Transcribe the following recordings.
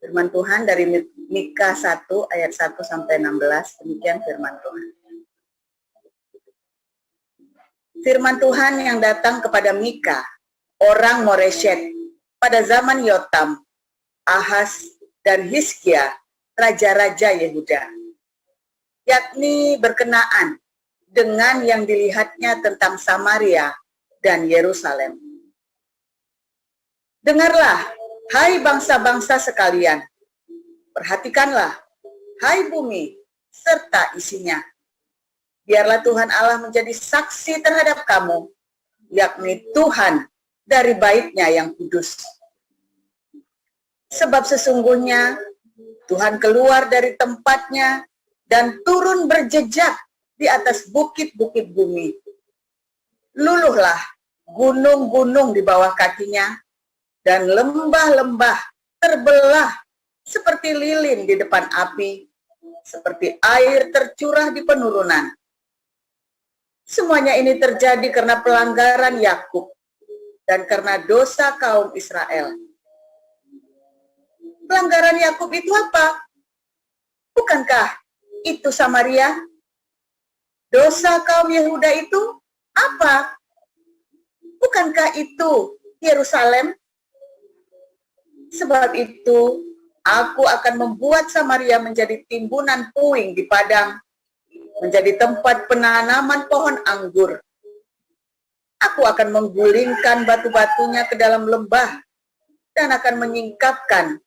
Firman Tuhan dari Mika 1 ayat 1 sampai 16, demikian firman Tuhan. Firman Tuhan yang datang kepada Mika, orang Moreshet, pada zaman Yotam, Ahaz, dan Hizkia, raja-raja Yehuda, yakni berkenaan dengan yang dilihatnya tentang Samaria dan Yerusalem. Dengarlah, hai bangsa-bangsa sekalian, perhatikanlah, hai bumi, serta isinya. Biarlah Tuhan Allah menjadi saksi terhadap kamu, yakni Tuhan dari bait-Nya yang kudus. Sebab sesungguhnya Tuhan keluar dari tempatnya dan turun berjejak di atas bukit-bukit bumi. Luluhlah gunung-gunung di bawah kakinya, dan lembah-lembah terbelah seperti lilin di depan api, seperti air tercurah di penurunan. Semuanya ini terjadi karena pelanggaran Yakub dan karena dosa kaum Israel. Pelanggaran Yakub itu apa? Bukankah itu Samaria? Dosa kaum Yehuda itu apa? Bukankah itu Yerusalem? Sebab itu, aku akan membuat Samaria menjadi timbunan puing di padang, menjadi tempat penanaman pohon anggur. Aku akan menggulingkan batu-batunya ke dalam lembah dan akan menyingkapkan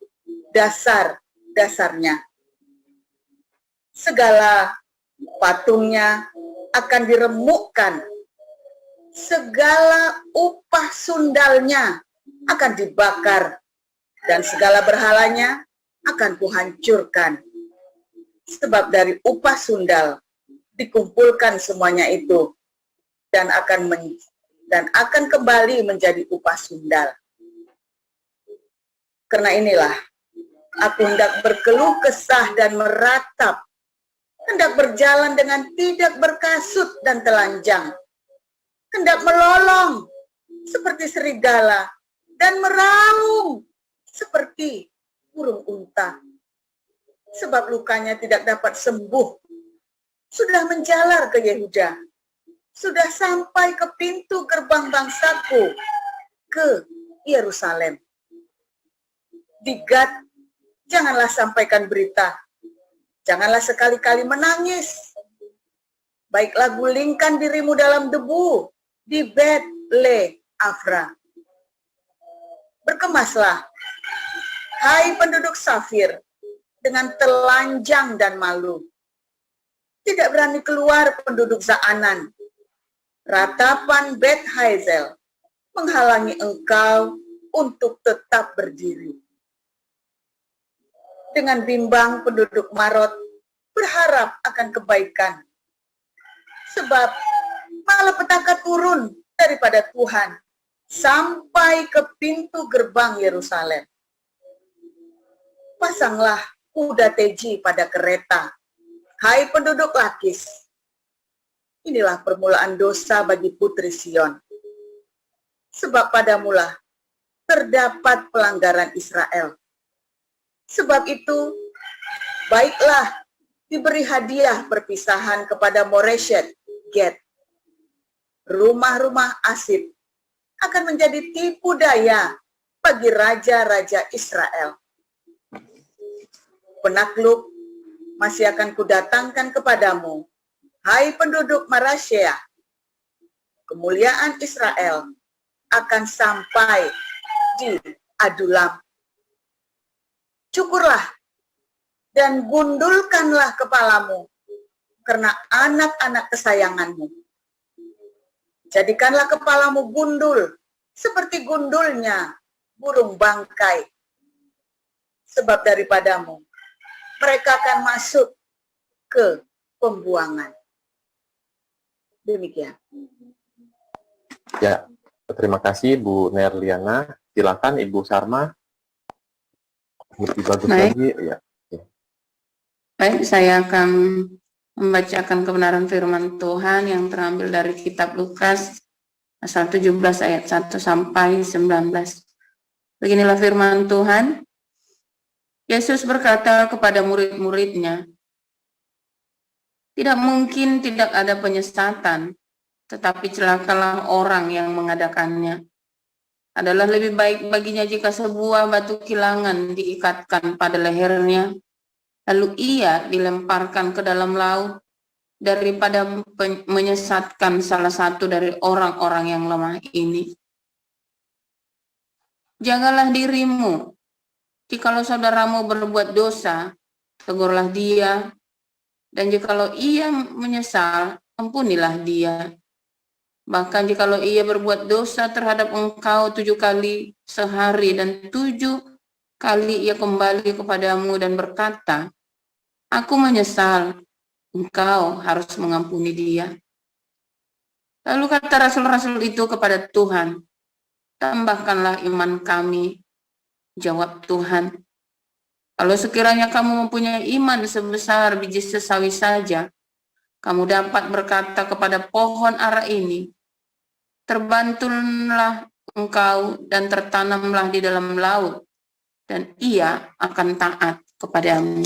dasar-dasarnya. Segala patungnya akan diremukkan, segala upah sundalnya akan dibakar, dan segala berhalanya akan kuhancurkan. Sebab dari upah sundal dikumpulkan semuanya itu, dan akan kembali menjadi upah sundal. Karena inilah, aku hendak berkeluh kesah dan meratap, hendak berjalan dengan tidak berkasut dan telanjang, hendak melolong seperti serigala dan meraung seperti burung unta. Sebab lukanya tidak dapat sembuh, sudah menjalar ke Yehuda, sudah sampai ke pintu gerbang bangsaku, ke Yerusalem. Di Gad, janganlah sampaikan berita, janganlah sekali-kali menangis. Baiklah gulingkan dirimu dalam debu di Bet-le-Afra. Berkemaslah, hai penduduk Safir, dengan telanjang dan malu. Tidak berani keluar penduduk Zaanan. Ratapan Bet Hazel menghalangi engkau untuk tetap berdiri. Dengan bimbang penduduk Marot berharap akan kebaikan. Sebab malapetaka turun daripada Tuhan sampai ke pintu gerbang Yerusalem. Pasanglah kuda teji pada kereta, hai penduduk Lakis. Inilah permulaan dosa bagi putri Sion. Sebab padamulah terdapat pelanggaran Israel. Sebab itu, baiklah diberi hadiah perpisahan kepada Moreshet Gad. Rumah-rumah Asib akan menjadi tipu daya bagi raja-raja Israel. Penakluk masih akan kudatangkan kepadamu, hai penduduk Marashea. Kemuliaan Israel akan sampai di Adulam. Cukurlah dan gundulkanlah kepalamu karena anak-anak kesayanganmu. Jadikanlah kepalamu gundul seperti gundulnya burung bangkai. Sebab daripadamu mereka akan masuk ke pembuangan. Demikian. Ya, terima kasih Bu Nerliana. Silakan Ibu Sarma. Lebih bagus lagi. Ya. Baik, saya akan membacakan kebenaran firman Tuhan yang terambil dari kitab Lukas pasal 17 ayat 1 sampai 19. Beginilah firman Tuhan. Yesus berkata kepada murid-muridnya, tidak mungkin tidak ada penyesatan, tetapi celakalah orang yang mengadakannya. Adalah lebih baik baginya jika sebuah batu kilangan diikatkan pada lehernya, lalu ia dilemparkan ke dalam laut, daripada menyesatkan salah satu dari orang-orang yang lemah ini. Jagalah dirimu. Jikalau saudaramu berbuat dosa, tegurlah dia, dan jikalau ia menyesal, ampunilah dia. Bahkan jikalau ia berbuat dosa terhadap engkau 7 kali sehari dan 7 kali ia kembali kepadamu dan berkata, aku menyesal, engkau harus mengampuni dia. Lalu kata rasul-rasul itu kepada Tuhan, tambahkanlah iman kami. Jawab Tuhan, kalau sekiranya kamu mempunyai iman sebesar biji sesawi saja, kamu dapat berkata kepada pohon ara ini, terbantunlah engkau dan tertanamlah di dalam laut, dan ia akan taat kepadamu.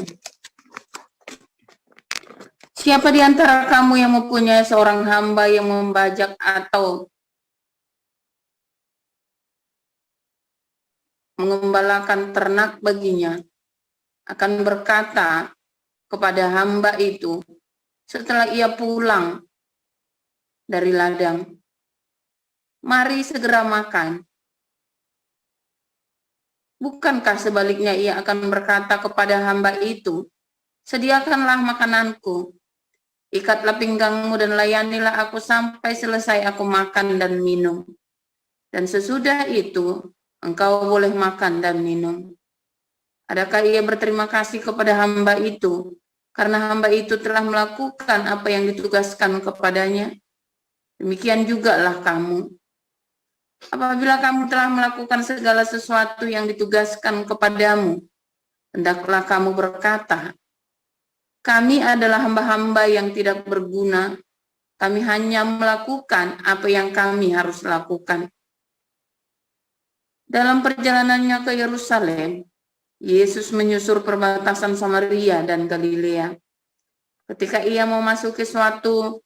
Siapa di antara kamu yang mempunyai seorang hamba yang membajak atau mengembalakan ternak baginya, akan berkata kepada hamba itu setelah ia pulang dari ladang, mari segera makan. Bukankah sebaliknya ia akan berkata kepada hamba itu, sediakanlah makananku, ikatlah pinggangmu dan layanilah aku sampai selesai aku makan dan minum. Dan sesudah itu, engkau boleh makan dan minum. Adakah ia berterima kasih kepada hamba itu, karena hamba itu telah melakukan apa yang ditugaskan kepadanya? Demikian juga lah kamu. Apabila kamu telah melakukan segala sesuatu yang ditugaskan kepadamu, hendaklah kamu berkata, kami adalah hamba-hamba yang tidak berguna, kami hanya melakukan apa yang kami harus lakukan. Dalam perjalanannya ke Yerusalem, Yesus menyusur perbatasan Samaria dan Galilea. Ketika ia mau masuk ke suatu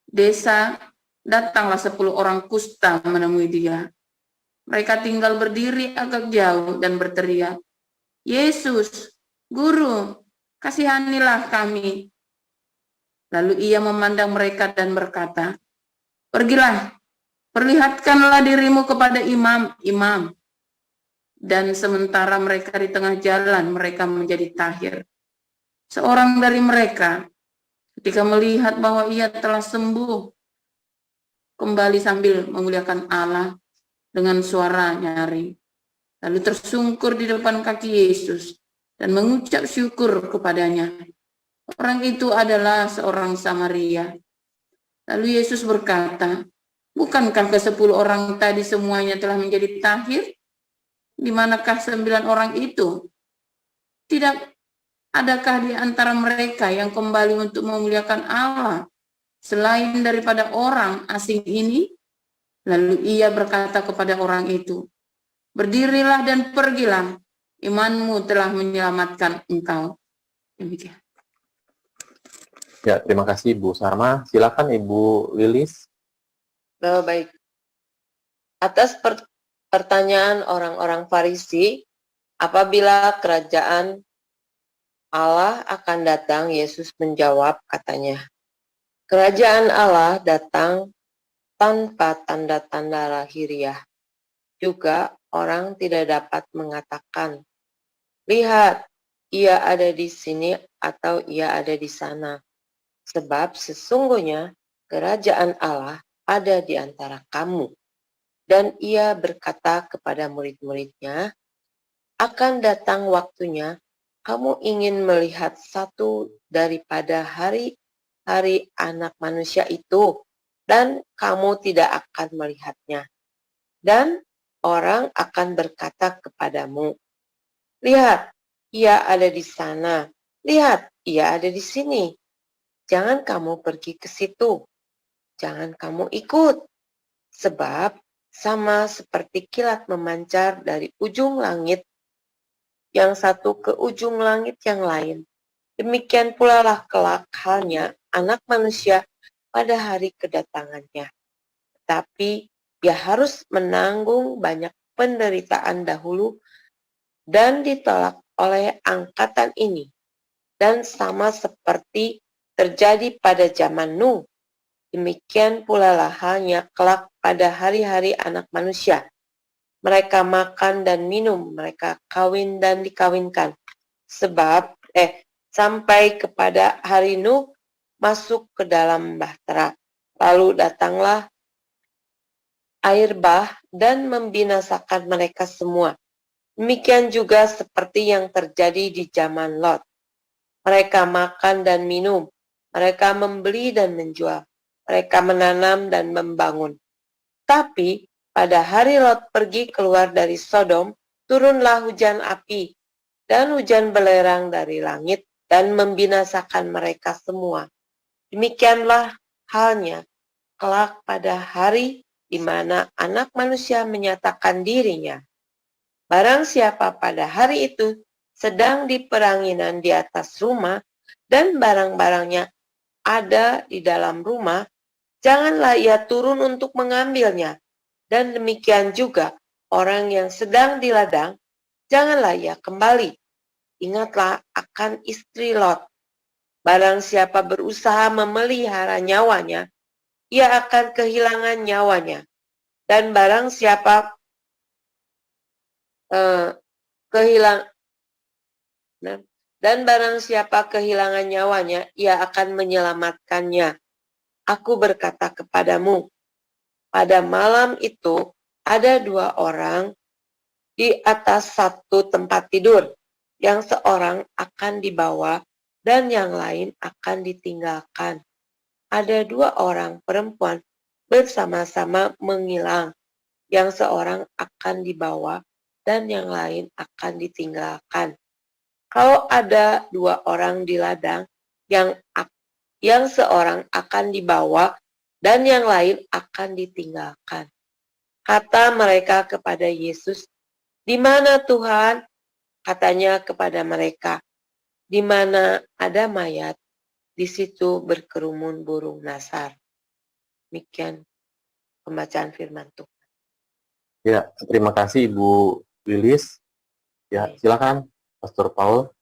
desa, datanglah 10 orang kusta menemui dia. Mereka tinggal berdiri agak jauh dan berteriak, Yesus, Guru, kasihanilah kami. Lalu ia memandang mereka dan berkata, pergilah, perlihatkanlah dirimu kepada imam-imam. Dan sementara mereka di tengah jalan, mereka menjadi tahir. Seorang dari mereka, ketika melihat bahwa ia telah sembuh, kembali sambil memuliakan Allah dengan suara nyaring. Lalu tersungkur di depan kaki Yesus dan mengucap syukur kepadanya. Orang itu adalah seorang Samaria. Lalu Yesus berkata, bukankah ke-10 orang tadi semuanya telah menjadi tahir? Di manakah 9 orang itu? Tidak adakah di antara mereka yang kembali untuk memuliakan Allah selain daripada orang asing ini? Lalu ia berkata kepada orang itu, berdirilah dan pergilah, imanmu telah menyelamatkan engkau. Demikian. Ya, terima kasih Ibu Sarma. Silakan Ibu Lilis. Baik. Atas pertanyaan orang-orang Farisi, apabila kerajaan Allah akan datang, Yesus menjawab, katanya, kerajaan Allah datang tanpa tanda-tanda lahiriah. Juga orang tidak dapat mengatakan, lihat, ia ada di sini atau ia ada di sana. Sebab sesungguhnya kerajaan Allah ada di antara kamu. Dan ia berkata kepada murid-muridnya, akan datang waktunya kamu ingin melihat satu daripada hari-hari anak manusia itu, dan kamu tidak akan melihatnya. Dan orang akan berkata kepadamu, lihat, ia ada di sana, lihat, ia ada di sini. Jangan kamu pergi ke situ, jangan kamu ikut, sebab sama seperti kilat memancar dari ujung langit yang satu ke ujung langit yang lain. Demikian pula lah kelak halnya Anak Manusia pada hari kedatangannya. Tetapi ia harus menanggung banyak penderitaan dahulu dan ditolak oleh angkatan ini. Dan sama seperti terjadi pada zaman Nuh, demikian pula lah halnya kelak pada hari-hari Anak Manusia. Mereka makan dan minum, mereka kawin dan dikawinkan. Sebab, sampai kepada hari Nuh masuk ke dalam bahtera. Lalu datanglah air bah dan membinasakan mereka semua. Demikian juga seperti yang terjadi di zaman Lot. Mereka makan dan minum, mereka membeli dan menjual, mereka menanam dan membangun. Tapi pada hari Lot pergi keluar dari Sodom, turunlah hujan api dan hujan belerang dari langit dan membinasakan mereka semua. Demikianlah halnya kelak pada hari di mana Anak Manusia menyatakan dirinya. Barang siapa pada hari itu sedang di peranginan di atas rumah dan barang-barangnya ada di dalam rumah, janganlah ia turun untuk mengambilnya. Dan demikian juga orang yang sedang di ladang, janganlah ia kembali. Ingatlah akan istri Lot. Barang siapa berusaha memelihara nyawanya, ia akan kehilangan nyawanya. Dan barang siapa kehilangan nyawanya, ia akan menyelamatkannya. Aku berkata kepadamu, pada malam itu ada 2 orang di atas satu tempat tidur, yang seorang akan dibawa dan yang lain akan ditinggalkan. Ada 2 orang perempuan bersama-sama menghilang, yang seorang akan dibawa dan yang lain akan ditinggalkan. Kalau ada 2 orang di ladang, yang seorang akan dibawa dan yang lain akan ditinggalkan. Kata mereka kepada Yesus, "Di mana Tuhan?" Katanya kepada mereka, "Di mana ada mayat, di situ berkerumun burung nasar." Demikian pembacaan firman Tuhan. Ya, terima kasih Ibu Lilis. Ya, silakan Pastor Paul.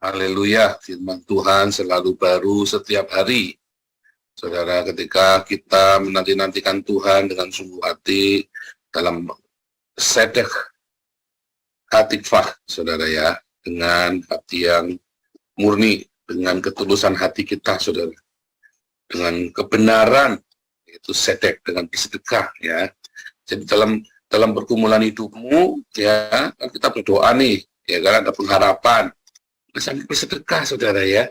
Haleluya, firman Tuhan selalu baru setiap hari. Saudara, ketika kita menanti-nantikan Tuhan dengan sungguh hati dalam sedek hatikfah, saudara ya, dengan hati yang murni, dengan ketulusan hati kita, saudara, dengan kebenaran, itu sedek, dengan bersedekah, ya. Jadi dalam pergumulan hidupmu, ya, kita berdoa nih, ya kan, ada pengharapan, sambil bersedekah, saudara ya.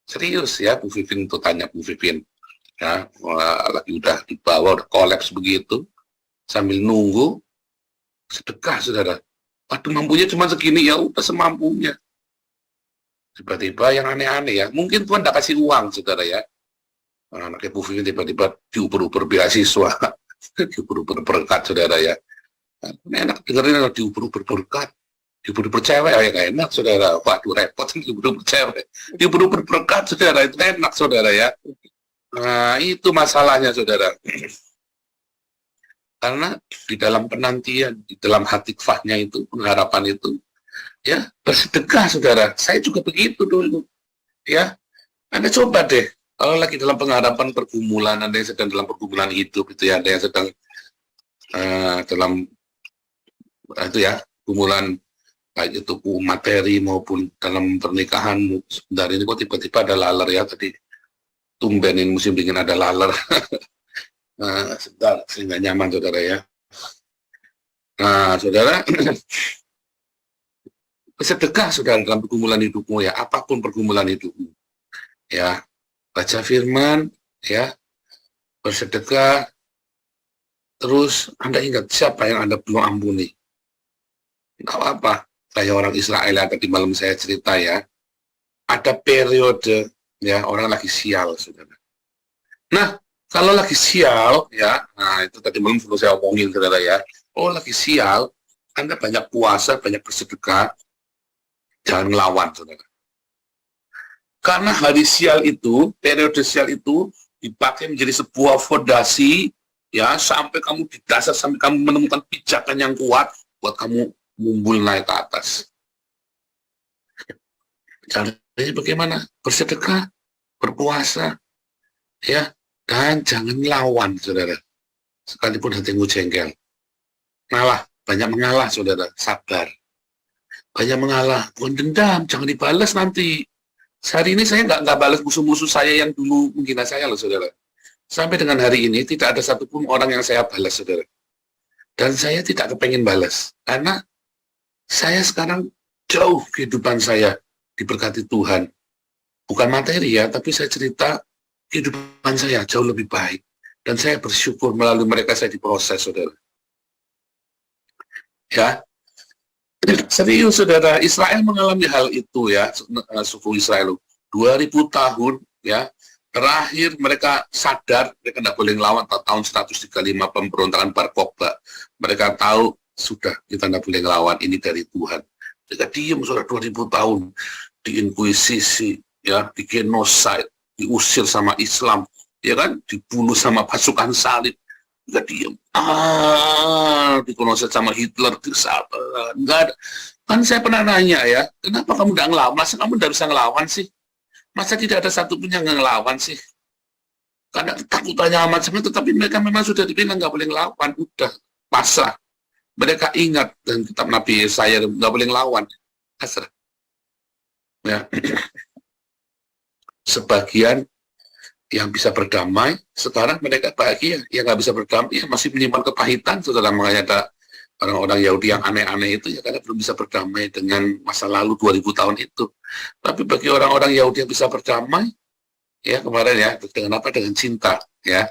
Serius ya, Bu Vivin tuh tanya Bu Vivin, ya, lagi udah di bawah, udah kolaps begitu, sambil nunggu, sedekah, saudara. Waduh, mampunya cuma segini, ya udah semampunya. Tiba-tiba yang aneh-aneh ya, mungkin Tuhan tidak kasih uang, saudara ya. Anaknya Bu Vivin tiba-tiba diuber-uber beasiswa, diuber-uber berkat, saudara ya. Enak dengerin diuber-uber berkat. Diuber-uber cewek ya gak enak, saudara. Waduh, repot diuber-uber cewek. Diuber-uber berkat, saudara, itu enak, saudara ya. Nah, itu masalahnya, saudara. Karena di dalam penantian, di dalam hatikfahnya itu, pengharapan itu, ya, bersedekah, saudara. Saya juga begitu dulu. Ya, Anda coba deh, kalau lagi dalam pengharapan pergumulan, ada yang sedang dalam pergumulan hidup, itu ya, ada yang sedang dalam, itu ya, pergumulan, baik itu materi maupun dalam pernikahanmu. Sebentar ini kok tiba-tiba ada laler ya, tadi tumbenin musim dingin ada laler. Sebentar, sehingga nyaman, saudara ya. Nah, saudara, bersedekah, saudara, dalam pergumulan hidupmu ya, apapun pergumulan hidupmu. Ya, baca firman, ya, bersedekah, terus Anda ingat siapa yang Anda belum ampuni. Nggak apa-apa. Kayak orang Israel yang tadi malam saya cerita ya, ada periode ya orang lagi sial, saudara. Nah, kalau lagi sial ya, nah itu tadi malam perlu saya omongin, saudara ya. Oh, lagi sial, Anda banyak puasa, banyak bersedekah, jangan ngelawan, saudara. Karena hari sial itu, periode sial itu dipakai menjadi sebuah fondasi, ya, sampai kamu di dasar, sampai kamu menemukan pijakan yang kuat buat kamu mumbul naik ke atas. Caranya bagaimana? Bersedekah, berpuasa, ya, dan jangan lawan, saudara. Sekalipun hatimu jengkel. Ngalah, banyak mengalah, saudara. Sabar. Banyak mengalah, bukan dendam, jangan dibalas nanti. Hari ini saya nggak balas musuh-musuh saya yang dulu menghina saya loh, saudara. Sampai dengan hari ini tidak ada satupun orang yang saya balas, saudara. Dan saya tidak kepengen balas. Karena saya sekarang jauh kehidupan saya diberkati Tuhan. Bukan materi ya, tapi saya cerita kehidupan saya jauh lebih baik. Dan saya bersyukur melalui mereka saya diproses, saudara. Ya, serius, saudara. Israel mengalami hal itu ya, suku Israel. 2000 tahun ya, terakhir mereka sadar mereka tidak boleh ngelawan tahun 135 pemberontakan Bar Kokhba. Mereka tahu sudah kita tidak boleh ngelawan, ini dari Tuhan. Mereka diam, saudara, 2000 tahun diinkuisisi, ya, digenosid, diusir sama Islam, ya kan, dibunuh sama pasukan salib. Nggak diem, dikonoset sama Hitler, nggak ada. Kan saya pernah nanya ya, kenapa kamu nggak ngelawan? Masa kamu nggak bisa ngelawan sih? Masa tidak ada satupun yang ngelawan sih? Karena takutannya amat sama, tetapi mereka memang sudah dibilang nggak boleh ngelawan, udah pasrah. Mereka ingat dan kitab Nabi Yesaya nggak boleh ngelawan, pasrah. Ya. Sebagian yang bisa berdamai, sekarang mereka bahagia. Yang nggak bisa berdamai, ya masih menyimpan kepahitan, saudara. Makanya ada orang-orang Yahudi yang aneh-aneh itu, ya karena belum bisa berdamai dengan masa lalu 2000 tahun itu. Tapi bagi orang-orang Yahudi yang bisa berdamai, ya kemarin ya, dengan apa? Dengan cinta, ya.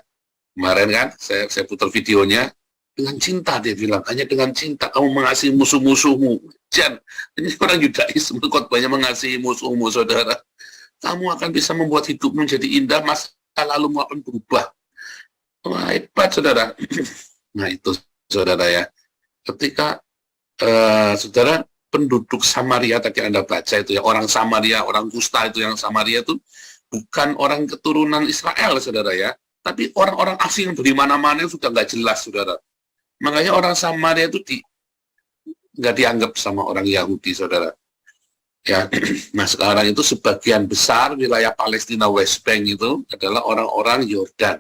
Kemarin kan, saya putar videonya, dengan cinta dia bilang, hanya dengan cinta kamu mengasihi musuh-musuhmu. Jan, ini orang Yudaisme, khotbahnya mengasihi musuhmu, saudara. Kamu akan bisa membuat hidupmu menjadi indah, masa lalumu akan berubah. Wah, hebat, saudara. Nah, itu, saudara ya. Ketika, saudara, penduduk Samaria, tadi Anda baca itu ya, orang Samaria, orang kusta itu yang Samaria itu, bukan orang keturunan Israel, saudara ya. Tapi orang-orang asing yang di mana-mana sudah nggak jelas, saudara. Makanya orang Samaria itu nggak dianggap sama orang Yahudi, saudara. Ya, nah sekarang itu sebagian besar wilayah Palestina West Bank itu adalah orang-orang Yordan,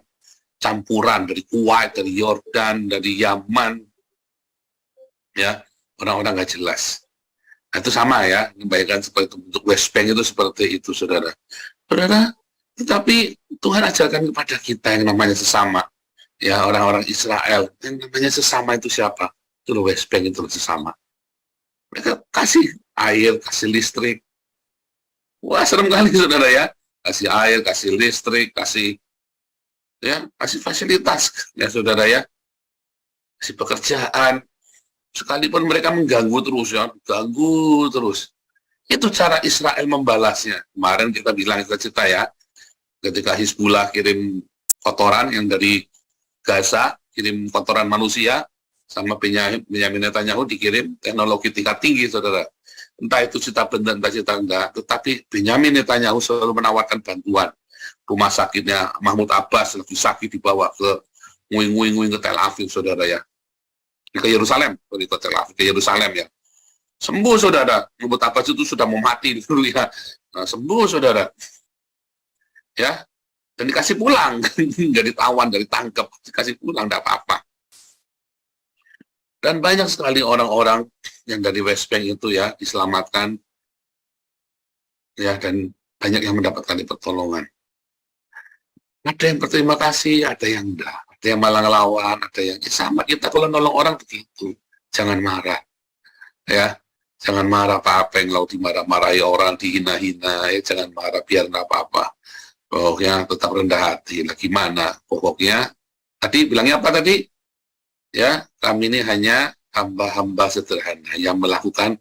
campuran dari Kuwait, dari Yordan, dari Yaman, ya, orang-orang nggak jelas. Nah, itu sama ya, bayangkan seperti itu, untuk West Bank itu seperti itu, saudara. Saudara, tetapi Tuhan ajarkan kepada kita yang namanya sesama, ya, orang-orang Israel, yang namanya sesama itu siapa? Itu West Bank itu sesama. Mereka kasih air, kasih listrik. Wah, serem kali, saudara ya. Kasih air, kasih listrik, kasih fasilitas, ya, saudara ya. Kasih pekerjaan. Sekalipun mereka mengganggu terus, ya, ganggu terus. Itu cara Israel membalasnya. Kemarin kita bilang, kita cerita ya, ketika Hizbullah kirim kotoran yang dari Gaza, kirim kotoran manusia, sama Benyamin Netanyahu dikirim teknologi tingkat tinggi, saudara. Entah itu cita benda, entah cita enggak, tetapi Benyamin Netanyahu selalu menawarkan bantuan. Rumah sakitnya Mahmud Abbas lagi sakit dibawa ke nguing-nguing ke Tel Aviv, saudara ya. Ke Yerusalem, ke Tel Aviv, ke Yerusalem ya. Sembuh, saudara. Mahmud Abbas itu sudah mau mati dulu ya. Nah, sembuh, saudara. Ya, dan dikasih pulang, nggak ditawan, nggak ditangkap, dikasih pulang, nggak apa-apa. Dan banyak sekali orang-orang yang dari West Bank itu ya diselamatkan, ya, dan banyak yang mendapatkan pertolongan. Ada yang berterima kasih, ada yang enggak, ada yang malah ngelawan, ada yang sama. Kita kalau nolong orang begitu, jangan marah, ya, jangan marah apa-apa yang lalu dimarah-marahi orang, dihina-hina, ya, jangan marah, biar nggak apa-apa. Pokoknya tetap rendah hati. Lah gimana? Pokoknya tadi bilangnya apa tadi? Ya, kami ini hanya hamba-hamba sederhana yang melakukan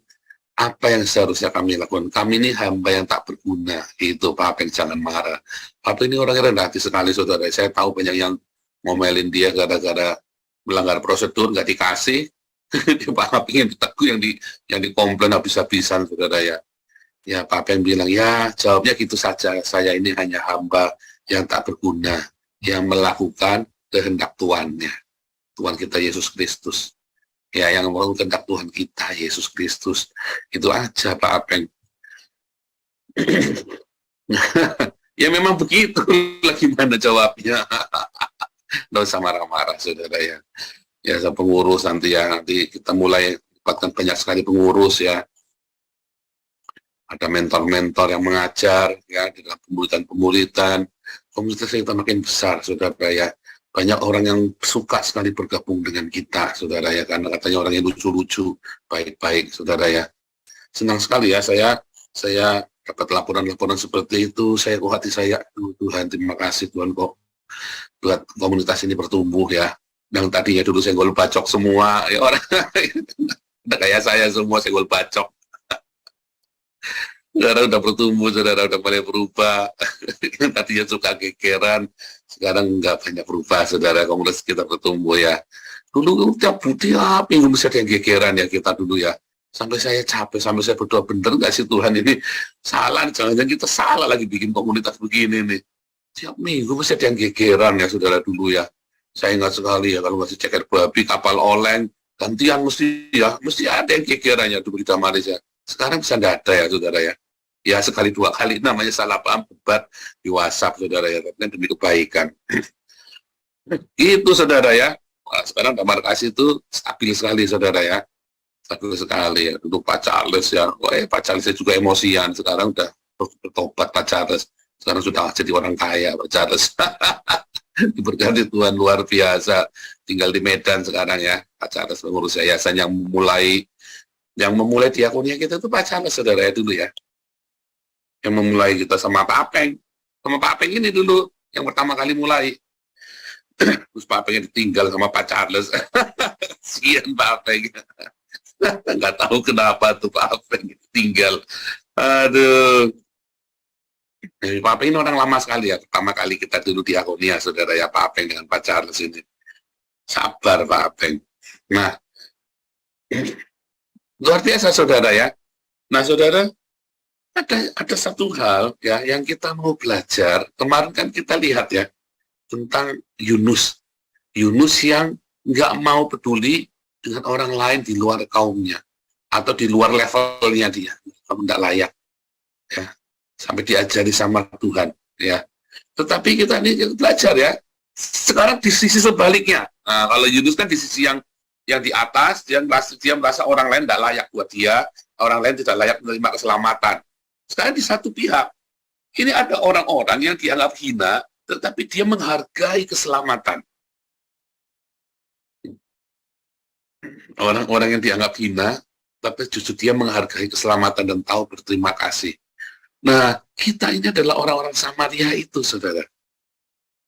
apa yang seharusnya kami lakukan. Kami ini hamba yang tak berguna. Itu Pak Apeng, jangan marah. Pak Apeng ini orangnya rendah hati sekali, saudara. Saya tahu banyak yang ngomelin dia gara-gara melanggar prosedur, nggak dikasih. Pak Apeng yang ditegur, yang dikomplain habis-habisan, saudara ya. Ya, Pak Apeng bilang, ya jawabnya gitu saja, saya ini hanya hamba yang tak berguna, yang melakukan kehendak Tuannya, Tuhan kita Yesus Kristus. Ya, yang melakukan kehendak Tuhan kita Yesus Kristus. Itu aja Pak Apeng. Ya memang begitu, lagi mana jawabnya. Nggak usah marah-marah, saudara ya. Ya, pengurus nanti ya, nanti kita mulai dapatkan banyak sekali pengurus ya. Ada mentor-mentor yang mengajar ya di dalam pemuritan. Komunitas kita makin besar, saudara ya. Banyak orang yang suka sekali bergabung dengan kita, saudara ya, karena katanya orang yang lucu-lucu, baik-baik, saudara ya. Senang sekali ya saya dapat laporan-laporan seperti itu. Saya kok hati saya, Tuhan terima kasih Tuhan kok buat komunitas ini bertumbuh ya. Yang tadinya dulu senggol bacok semua, ya orang udah kayak saya semua senggol bacok. Saudara udah bertumbuh, saudara udah mulai berubah. Yang tadinya suka gegeran, sekarang nggak banyak berubah, saudara. Komunitas kita bertumbuh ya. Dulu tiap minggu mesti ada yang gegeran ya kita dulu ya. Sampai saya capek, sampai saya berdoa, bener nggak sih Tuhan ini salah, jangan-jangan kita salah lagi bikin komunitas begini nih. Tiap minggu mesti ada yang gegeran ya, saudara dulu ya. Saya ingat sekali ya, kalau masih ceker babi, kapal oleng, gantian mesti ada yang gegerannya dulu di Malaysia. Sekarang bisa nggak ada ya, saudara ya. Ya sekali dua kali namanya salah paham debat di WhatsApp, saudara ya, tapi demi kebaikan. Itu saudara ya. Wah, sekarang Damar Kasih itu stabil sekali, saudara ya. Stabil sekali ya. Dulu Pak Charles ya, Pak Charles juga emosian. Sekarang udah bertobat Pak Charles. Sekarang sudah jadi orang kaya Pak Charles. Diberkati Tuhan luar biasa. Tinggal di Medan sekarang ya. Pak Charles pengurus yayasan yang memulai diakonia kita itu Pak Charles, saudara ya, dulu ya. Yang memulai kita sama Pak Apeng. Sama Pak Apeng ini dulu yang pertama kali mulai. Terus Pak Apeng ditinggal sama Pak Charles. Sian Pak Apeng. Nggak tahu kenapa tuh Pak Apeng tinggal. Aduh. Jadi Pak Apeng ini orang lama sekali ya. Pertama kali kita dulu diakonia, saudara ya, Pak Apeng dengan Pak Charles ini. Sabar Pak Apeng. Nah, luar biasa saudara ya. Nah saudara, ada satu hal ya yang kita mau belajar. Kemarin kan kita lihat ya tentang Yunus yang nggak mau peduli dengan orang lain di luar kaumnya atau di luar levelnya dia, kamu nggak layak ya, sampai diajari sama Tuhan ya. Tetapi kita ini belajar ya sekarang di sisi sebaliknya. Nah, kalau Yunus kan di sisi yang di atas, dia merasa orang lain tidak layak buat dia, orang lain tidak layak menerima keselamatan. Sekarang di satu pihak, ini ada orang-orang yang dianggap hina, tetapi dia menghargai keselamatan. Orang-orang yang dianggap hina, tapi justru dia menghargai keselamatan dan tahu berterima kasih. Nah, kita ini adalah orang-orang Samaria itu, saudara.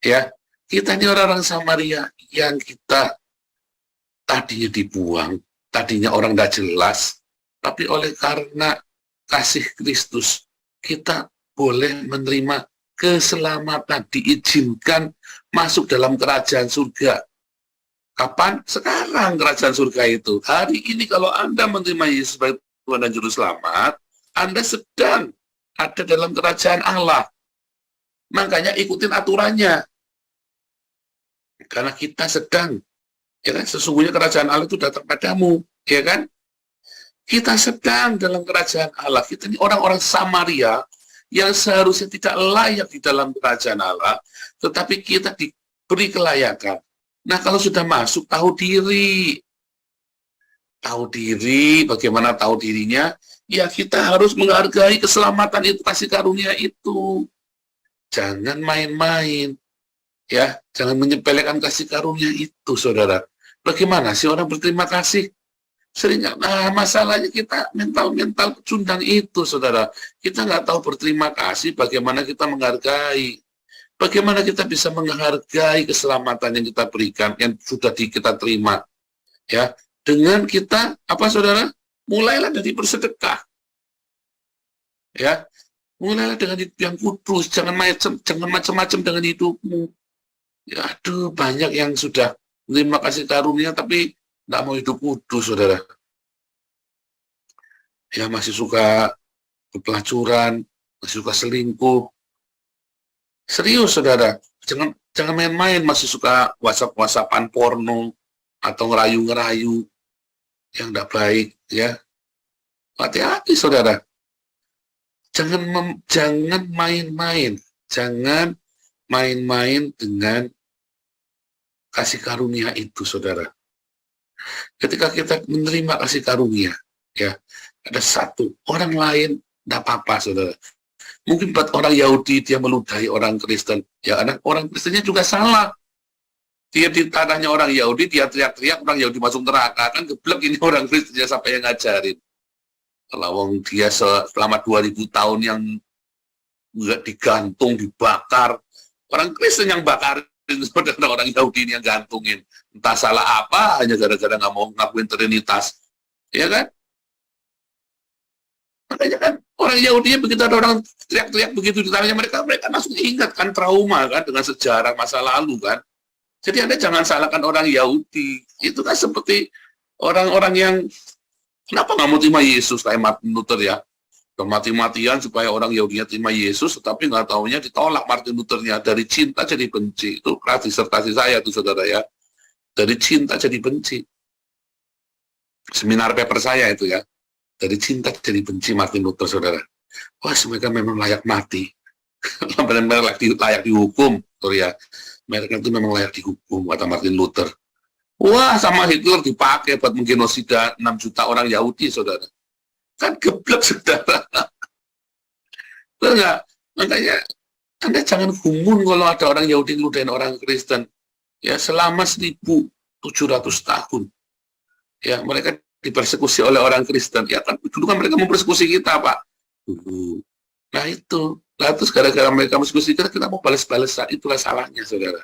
Ya, kita ini orang-orang Samaria yang kita tadinya dibuang, tadinya orang tidak jelas, tapi oleh karena kasih Kristus, kita boleh menerima keselamatan, diizinkan masuk dalam kerajaan surga. Kapan? Sekarang kerajaan surga itu. Hari ini kalau Anda menerima Yesus sebagai Tuhan dan Juru Selamat, Anda sedang ada dalam kerajaan Allah. Makanya ikutin aturannya. Karena kita sedang, ya kan, sesungguhnya kerajaan Allah itu datang padamu, ya kan? Kita sedang dalam kerajaan Allah. Kita ini orang-orang Samaria yang seharusnya tidak layak di dalam kerajaan Allah, tetapi kita diberi kelayakan. Nah, kalau sudah masuk, tahu diri. Tahu diri, bagaimana tahu dirinya? Ya, kita harus menghargai keselamatan itu, kasih karunia itu. Jangan main-main. Ya, jangan menyepelekan kasih karunia itu, saudara. Bagaimana sih orang berterima kasih? Seringnya, masalahnya kita mental pecundang itu, saudara. Kita nggak tahu berterima kasih, bagaimana kita menghargai. Bagaimana kita bisa menghargai keselamatan yang kita berikan, yang sudah kita terima. Ya, dengan kita, apa saudara? Mulailah dari bersedekah. Ya, mulailah dengan hidup yang kudus, jangan macam-macam dengan hidupmu. Ya, aduh, banyak yang sudah menerima kasih karunia, tapi nggak mau hidup kudus, saudara. Ya, masih suka pelacuran, masih suka selingkuh. Serius, saudara. Jangan main-main, masih suka WhatsApp-WhatsAppan porno atau ngerayu-ngerayu yang tidak baik, ya. Hati-hati, saudara. Jangan main-main. Jangan main-main dengan kasih karunia itu, saudara. Ketika kita menerima kasih karunia, ya, ada satu orang lain, tidak apa-apa, saudara. Mungkin buat orang Yahudi dia meludahi orang Kristen, ya, anak orang Kristennya juga salah. Dia di tanahnya orang Yahudi, dia teriak-teriak, orang Yahudi masuk neraka, kan geblek ini orang Kristennya sampai yang ngajarin. Kalau dia selama 2000 tahun yang digantung, dibakar, orang Kristen yang bakarin, saudara, orang Yahudi ini yang gantungin. Entah salah apa, hanya gara-gara nggak mau ngakuin Trinitas. Ya kan? Makanya kan, orang Yahudi begitu ada orang teriak-teriak begitu di tangannya mereka langsung ingat kan trauma kan dengan sejarah masa lalu kan. Jadi Anda jangan salahkan orang Yahudi. Itu kan seperti orang-orang yang kenapa nggak mau terima Yesus kayak Martin Luther, ya. Mati-matian supaya orang Yahudinya terima Yesus, tetapi nggak taunya ditolak Martin Luthernya. Dari cinta jadi benci. Itu disertasi saya tuh, saudara, ya. Dari cinta jadi benci. Seminar paper saya itu, ya. Dari cinta jadi benci Martin Luther, saudara. Wah, mereka memang layak mati. Benar-benar layak dihukum, ya. Mereka itu memang layak dihukum, kata Martin Luther. Wah, sama Hitler dipakai buat menggenosida 6 juta orang Yahudi, saudara. Kan geblek, saudara. Betul nggak? Makanya Anda jangan gumun kalau ada orang Yahudi ngeludahin orang Kristen. Ya, selama 1700 tahun. Ya, mereka dipersekusi oleh orang Kristen. Ya kan, dulu kan mereka mempersekusi kita, Pak. Dulu. Nah itu. Nah, terus gara-gara mereka mempersekusi kita mau balas-balasan. Itulah salahnya, saudara.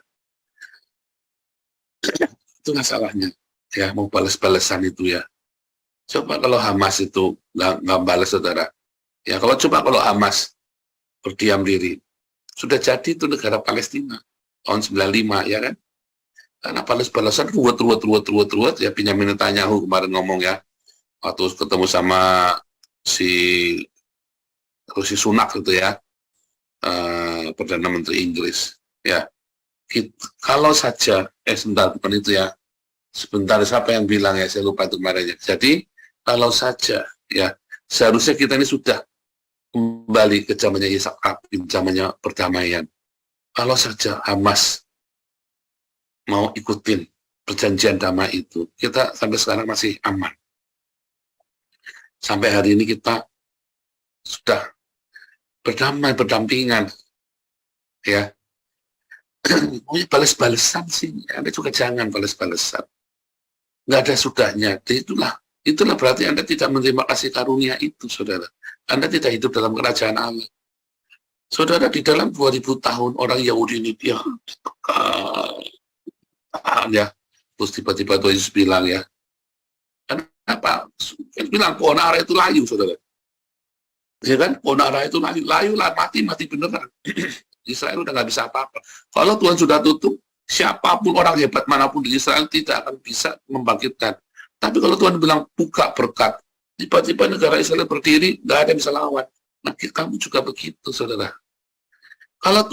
Itulah salahnya. Ya, mau balas-balasan itu, ya. Coba kalau Hamas itu nggak balas, saudara. Ya, kalau Hamas berdiam diri, sudah jadi itu negara Palestina tahun 95, ya kan? Karena balas-balasan ruwet, ya. Benjamin Netanyahu kemarin ngomong, ya, waktu ketemu sama si Sunak itu, ya, Perdana Menteri Inggris, ya. Kalau saja, sebentar, bukan itu, ya. Sebentar, siapa yang bilang, ya, saya lupa itu kemarin, ya. Jadi kalau saja, ya, seharusnya kita ini sudah kembali ke zamannya Yitzhak Rabin, zamannya perdamaian. Kalau saja Hamas mau ikutin perjanjian damai itu, kita sampai sekarang masih aman. Sampai hari ini kita sudah berdamai, berdampingan, ya. Maunya balas-balesan sih, Anda juga jangan balas-balesan. Nggak ada sudahnya. Itulah berarti Anda tidak menerima kasih karunia itu, saudara. Anda tidak hidup dalam kerajaan Allah. Saudara, di dalam 2000 tahun orang Yahudi ini dia ya, terus tiba-tiba Tuhan Yesus bilang, ya, kenapa? Dia bilang pohon ara itu layu, saudara. Ya kan, pohon ara itu layu lah, mati beneran. Israel udah nggak bisa apa-apa. Kalau Tuhan sudah tutup, siapapun orang hebat manapun di Israel tidak akan bisa membangkitkan. Tapi kalau Tuhan bilang buka berkat, tiba-tiba negara Israel berdiri, nggak ada yang bisa lawan. Nah, kamu juga begitu, saudara. Kalau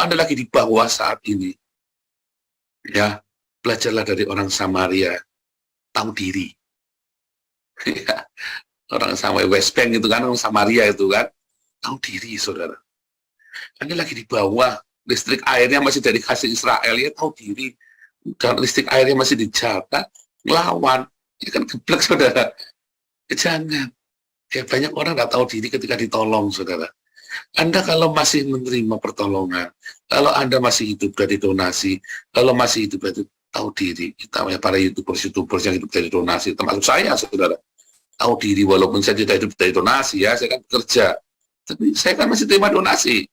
Anda lagi di bawah saat ini, ya, belajarlah dari orang Samaria, tahu diri. Orang Samaria, West Bank itu kan, orang Samaria itu kan, tahu diri, saudara. Anda lagi di bawah, listrik airnya masih dari hasil Israel, ya, tahu diri. Dan listrik airnya masih dijaga, ngelawan, ya kan geblek, saudara. Jangan. Ya, banyak orang nggak tahu diri ketika ditolong, saudara. Anda kalau masih menerima pertolongan, kalau Anda masih hidup dari donasi, kalau masih hidup dari tahu diri, kita ya, para YouTubers yang hidup dari donasi, termasuk saya, saudara. Tahu diri, walaupun saya tidak hidup dari donasi, ya, saya kan bekerja. Tapi saya kan masih terima donasi.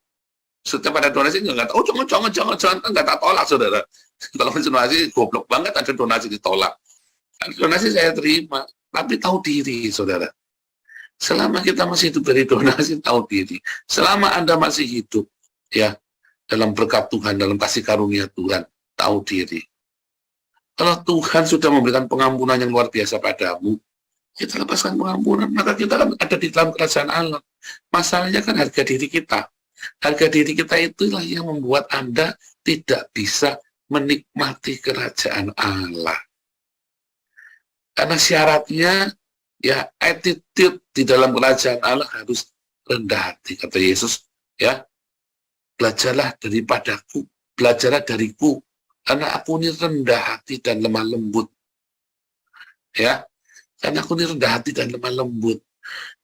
Setiap ada donasi, nggak tahu, jangan, nggak tak tolak, saudara. Kalau donasi, goblok banget ada donasi ditolak. Donasi saya terima, tapi tahu diri, saudara. Selama kita masih hidup dari donasi, tahu diri. Selama Anda masih hidup, ya, dalam berkat Tuhan, dalam kasih karunia Tuhan, tahu diri. Kalau Tuhan sudah memberikan pengampunan yang luar biasa padamu, kita lepaskan pengampunan, maka kita akan ada di dalam kerajaan Allah. Masalahnya kan harga diri kita. Harga diri kita itulah yang membuat Anda tidak bisa menikmati kerajaan Allah. Karena syaratnya, ya, attitude di dalam kerajaan Allah harus rendah hati. Kata Yesus, ya, belajarlah daripadaku, belajarlah dariku, karena aku ini rendah hati dan lemah lembut. Ya, karena aku ini rendah hati dan lemah lembut.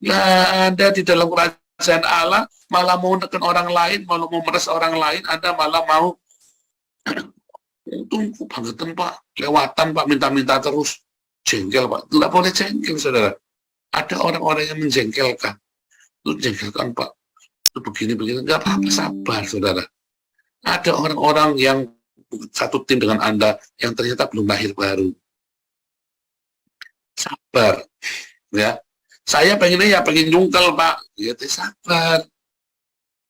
Nah, Anda di dalam kerajaan Allah malah mau menekan orang lain, malah mau meres orang lain, Anda malah mau tunggu bangetan Pak, lewatan Pak, minta-minta terus, jengkel Pak. Tidak boleh jengkel, saudara. Ada orang-orang yang menjengkelkan. Itu jengkelkan Pak, itu begini-begini, nggak apa-apa, sabar saudara. Ada orang-orang yang satu tim dengan Anda yang ternyata belum lahir baru. Sabar, ya. Saya pengennya ya pengen nyungkel Pak, ya sabar,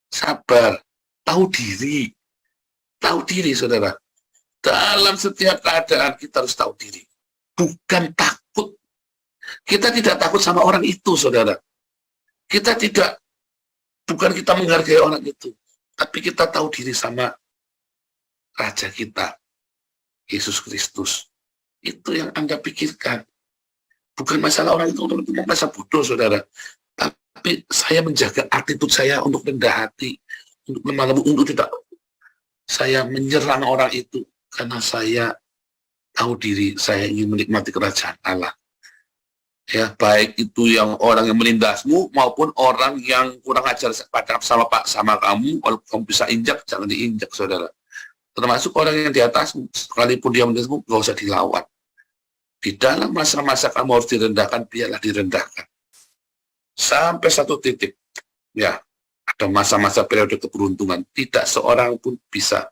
sabar, tahu diri saudara. Dalam setiap keadaan kita harus tahu diri, bukan takut. Kita tidak takut sama orang itu, saudara. Kita tidak, bukan kita menghargai orang itu, tapi kita tahu diri sama Raja kita, Yesus Kristus. Itu yang Anda pikirkan. Bukan masalah orang itu merasa bodoh, saudara. Tapi saya menjaga attitude saya untuk rendah hati, untuk lemah lembut, untuk tidak saya menyerang orang itu, karena saya tahu diri, saya ingin menikmati kerajaan Allah. Ya, baik itu yang orang yang melindasmu maupun orang yang kurang ajar sama kamu, kalau kamu bisa injak, jangan diinjak, saudara. Termasuk orang yang di atasmu, sekalipun dia melindasmu, nggak usah dilawan. Di dalam masa-masa kamu harus direndahkan, biarlah direndahkan. Sampai satu titik, ya, ada masa-masa periode keberuntungan, tidak seorang pun bisa.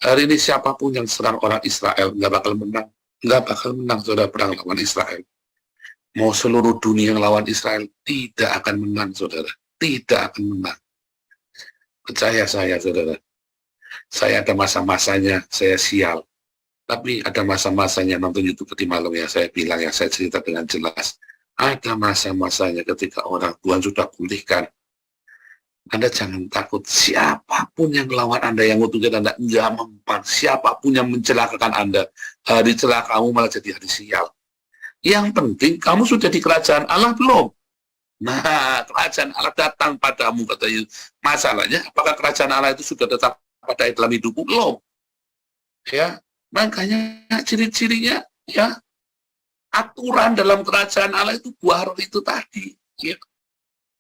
Hari ini siapapun yang serang orang Israel nggak bakal menang, saudara, perang lawan Israel. Mau seluruh dunia yang lawan Israel tidak akan menang, saudara, tidak akan menang. Percaya saya, saudara. Saya ada masa-masanya, saya sial. Tapi ada masa-masanya, nonton YouTube tadi malam ya, saya bilang ya, saya cerita dengan jelas. Ada masa-masanya ketika orang Tuhan sudah pulihkan. Anda jangan takut, siapapun yang melawan Anda, yang ngutukin Anda, nggak mempan. Siapapun yang mencelakakan Anda, hari celah kamu malah jadi hari sial. Yang penting, kamu sudah di kerajaan Allah belum? Nah, kerajaan Allah datang padamu, kata Yesus. Masalahnya, apakah kerajaan Allah itu sudah datang pada dalam hidupmu? Belum. Ya, makanya ciri-cirinya, ya, aturan dalam kerajaan Allah itu buah roh itu tadi. Ya.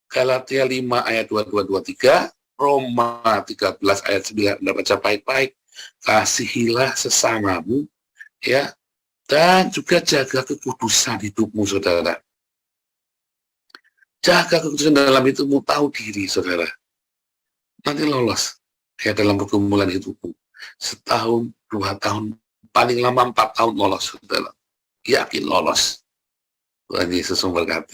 Galatia 5 ayat 22-23, Roma 13 ayat 9, Anda baca baik-baik, kasihilah sesamamu, ya, dan juga jaga kekudusan hidupmu, saudara. Jaga kekudusan dalam hidupmu, tahu diri, saudara. Nanti lolos, ya, dalam pergumulan hidupmu. Setahun, 2 tahun, paling lama 4 tahun lolos, saudara. Yakin lolos. Tuhan Yesus memberkati.